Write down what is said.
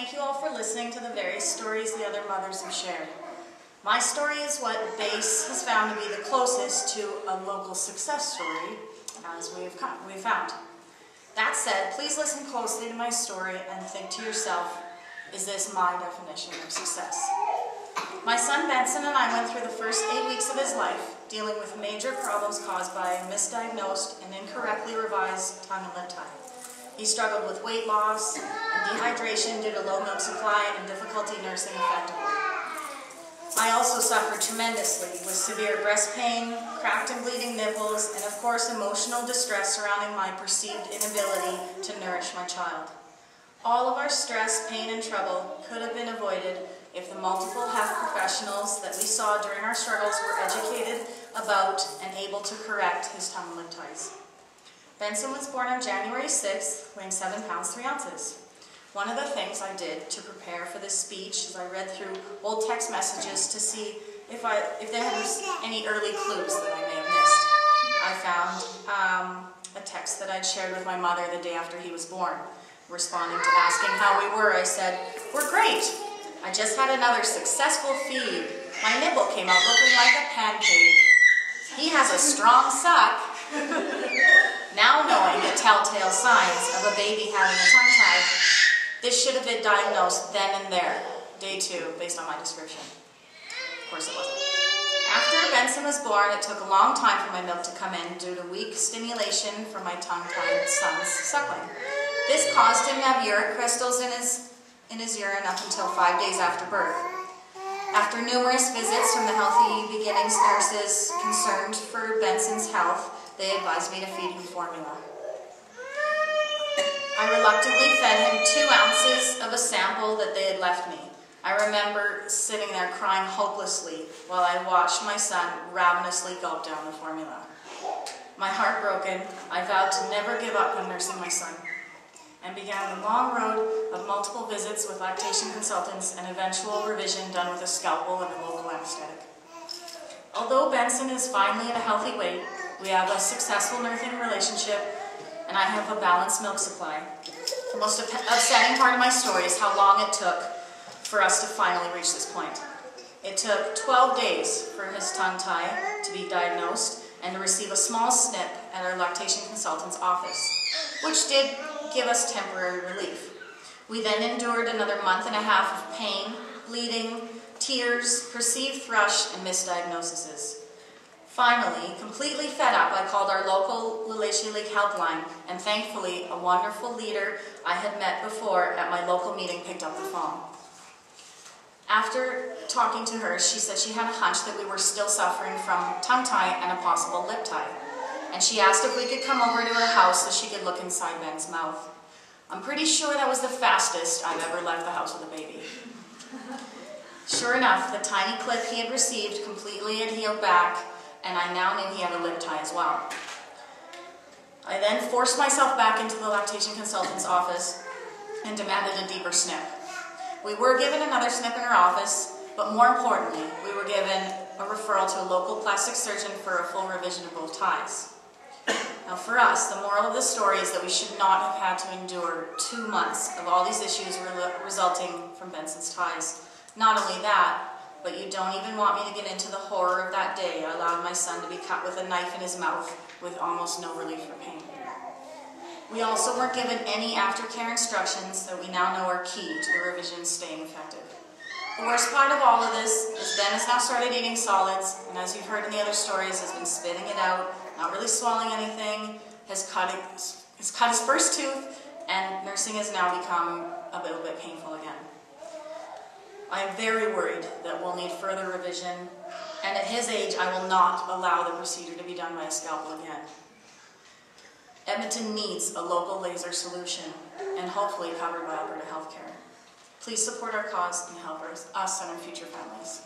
thank you all for listening to the various stories the other mothers have shared. My story is what BASE has found to be the closest to a local success story as we've found. That said, please listen closely to my story and think to yourself, is this my definition of success? My son Benson and I went through the first 8 weeks of his life dealing with major problems caused by a misdiagnosed and incorrectly revised tongue and lip tie. He struggled with weight loss and dehydration due to low milk supply and difficulty nursing effectively. I also suffered tremendously with severe breast pain, cracked and bleeding nipples, and of course emotional distress surrounding my perceived inability to nourish my child. All of our stress, pain, and trouble could have been avoided if the multiple health professionals that we saw during our struggles were educated about and able to correct his tongue and lip ties. Benson was born on January 6th, weighing 7 pounds 3 ounces. One of the things I did to prepare for this speech is I read through old text messages to see if there was any early clues that I may have missed. I found a text that I'd shared with my mother the day after he was born. Responding to asking how we were, I said, "We're great. I just had another successful feed. My nipple came out looking like a pancake. He has a strong suck." Now knowing the telltale signs of a baby having a tongue tie, this should have been diagnosed then and there, day 2, based on my description. Of course it wasn't. After Benson was born, it took a long time for my milk to come in due to weak stimulation from my tongue-tied son's suckling. This caused him to have uric crystals in his urine up until 5 days after birth. After numerous visits from the Healthy Beginnings nurses concerned for Benson's health, they advised me to feed him formula. I reluctantly fed him 2 ounces of a sample that they had left me. I remember sitting there crying hopelessly while I watched my son ravenously gulp down the formula. My heart broken, I vowed to never give up on nursing my son, and began the long road of multiple visits with lactation consultants and eventual revision done with a scalpel and a local anesthetic. Although Benson is finally at a healthy weight, we have a successful nursing relationship, and I have a balanced milk supply. The most upsetting part of my story is how long it took for us to finally reach this point. It took 12 days for his tongue tie to be diagnosed and to receive a small snip at our lactation consultant's office, which did give us temporary relief. We then endured another month and a half of pain, bleeding, tears, perceived thrush, and misdiagnoses. Finally, completely fed up, I called our local Lilachie League helpline, and thankfully, a wonderful leader I had met before at my local meeting picked up the phone. After talking to her, she said she had a hunch that we were still suffering from tongue tie and a possible lip tie, and she asked if we could come over to her house so she could look inside Ben's mouth. I'm pretty sure that was the fastest I've ever left the house with a baby. Sure enough, the tiny clip he had received completely had healed back, and I now knew he had a lip tie as well. I then forced myself back into the lactation consultant's office and demanded a deeper snip. We were given another snip in her office, but more importantly, we were given a referral to a local plastic surgeon for a full revision of both ties. Now for us, the moral of the story is that we should not have had to endure 2 months of all these issues resulting from Benson's ties. Not only that, but you don't even want me to get into the horror of that day I allowed my son to be cut with a knife in his mouth with almost no relief for pain. We also weren't given any aftercare instructions that we now know are key to the revision staying effective. The worst part of all of this is Ben has now started eating solids, and as you've heard in the other stories, has been spitting it out, not really swallowing anything, has cut his first tooth, and nursing has now become a little bit painful again. I am very worried that we'll need further revision, and at his age, I will not allow the procedure to be done by a scalpel again. Edmonton needs a local laser solution, and hopefully covered by Alberta Healthcare. Please support our cause and help us and our future families.